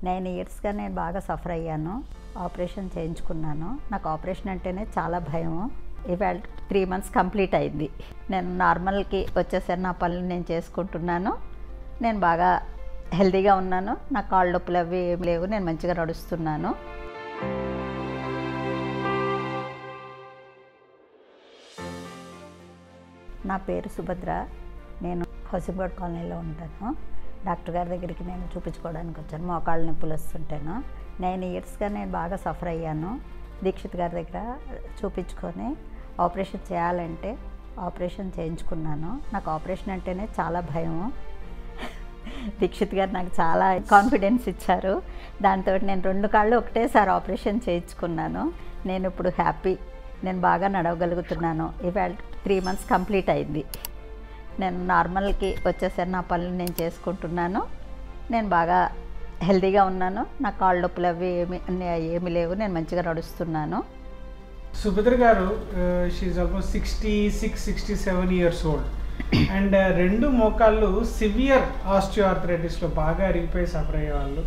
9 ఇయర్స్‌గా నేను బాగా సఫర్ అయ్యాను. ఆపరేషన్ చేయించుకున్నాను. నాకు ఆపరేషన్ అంటేనే చాలా భయము. ఇవాళ 3 మంత్స్ కంప్లీట్ అయింది. నేను నార్మల్‌కి వచ్చేసాను. నా పనులు నేను చేసుకుంటున్నాను. నేను బాగా హెల్తీగా ఉన్నాను. నా కాళ్ళ నొప్పులు అవి ఏమి లేవు. నేను మంచిగా నడుస్తున్నాను. నా పేరు సుభద్ర. నేను హౌసింగ్ కాలనీలో ఉంటాను. డాక్టర్ గారి దగ్గరికి నేను చూపించుకోవడానికి వచ్చాను. మోకాళ్ళ నొప్పులు వస్తుంటాను. 9 ఇయర్స్‌గా నేను బాగా సఫర్ అయ్యాను. దీక్షిత్ గారి దగ్గర చూపించుకొని ఆపరేషన్ చేయాలంటే ఆపరేషన్ చేయించుకున్నాను. నాకు ఆపరేషన్ అంటేనే చాలా భయము. దీక్షిత్ గారు నాకు చాలా కాన్ఫిడెన్స్ ఇచ్చారు. దాంతో నేను 2 కాళ్ళు ఒకటేసారి ఆపరేషన్ చేయించుకున్నాను. నేను ఇప్పుడు హ్యాపీ. నేను బాగా నడవగలుగుతున్నాను. ఇవాళ 3 మంత్స్ కంప్లీట్ అయింది. నేను నార్మల్‌కి వచ్చేసాను. నా పనులు నేను చేసుకుంటున్నాను. నేను బాగా హెల్తీగా ఉన్నాను. నా కాళ్ళ నొప్పులు అవి ఏమి లేవు. నేను మంచిగా నడుస్తున్నాను. Subhadra garu she almost 66-67 years old and 2 మోకాళ్ళు సివియర్ ఆస్టియోఆర్థరైటిస్లో బాగా అరిగిపోయి సఫర్ అయ్యేవాళ్ళు.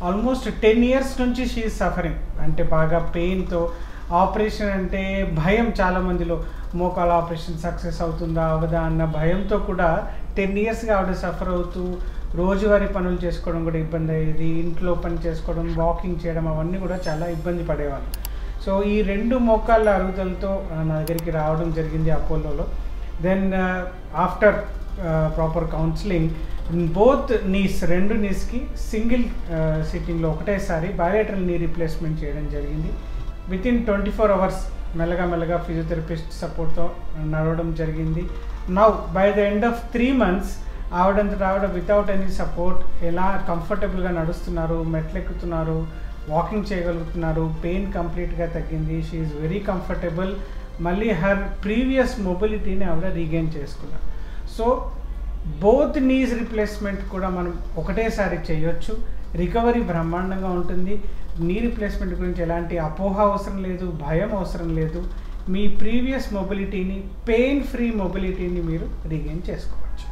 ఆల్మోస్ట్ 10 ఇయర్స్ నుంచి షీఈ్ సఫరింగ్. అంటే బాగా పెయిన్తో ఆపరేషన్ అంటే భయం, చాలామందిలో మోకాళ్ళ ఆపరేషన్ సక్సెస్ అవుతుందా అవదా అన్న భయంతో కూడా 10 ఇయర్స్గా ఆవిడ సఫర్ అవుతూ రోజువారీ పనులు చేసుకోవడం కూడా ఇబ్బంది అయ్యేది. ఇంట్లో పని చేసుకోవడం, వాకింగ్ చేయడం అవన్నీ కూడా చాలా ఇబ్బంది పడేవాళ్ళు. సో ఈ 2 మోకాళ్ళ అరుగుదలతో నా దగ్గరికి రావడం జరిగింది అపోలోలో. Then after proper counselling both knees 2 నీస్కి సింగిల్ సిట్టింగ్లో ఒకటేసారి బయోలేటరల్ నీ రీప్లేస్మెంట్ చేయడం జరిగింది. వితిన్ 24 అవర్స్ మెల్లగా ఫిజియోథెరపిస్ట్ సపోర్ట్తో నడవడం జరిగింది. Now by the end of 3 months ఆవిడ వితౌట్ ఎనీ సపోర్ట్ ఎలా కంఫర్టబుల్గా నడుస్తున్నారు, మెట్లెక్కుతున్నారు, వాకింగ్ చేయగలుగుతున్నారు. పెయిన్ కంప్లీట్గా తగ్గింది. She is very comfortable. మళ్ళీ హర్ ప్రీవియస్ మొబిలిటీని ఆవిడ రీగెయిన్ చేసుకున్నారు. సో బోత్ నీస్ రీప్లేస్మెంట్ కూడా మనం ఒకటేసారి చేయొచ్చు. రికవరీ బ్రహ్మాండంగా ఉంటుంది. నీ రీప్లేస్మెంట్ గురించి ఎలాంటి అపోహ అవసరం లేదు, భయం అవసరం లేదు. మీ ప్రీవియస్ మొబిలిటీని, పెయిన్ ఫ్రీ మొబిలిటీని మీరు రీగెయిన్ చేసుకోవచ్చు.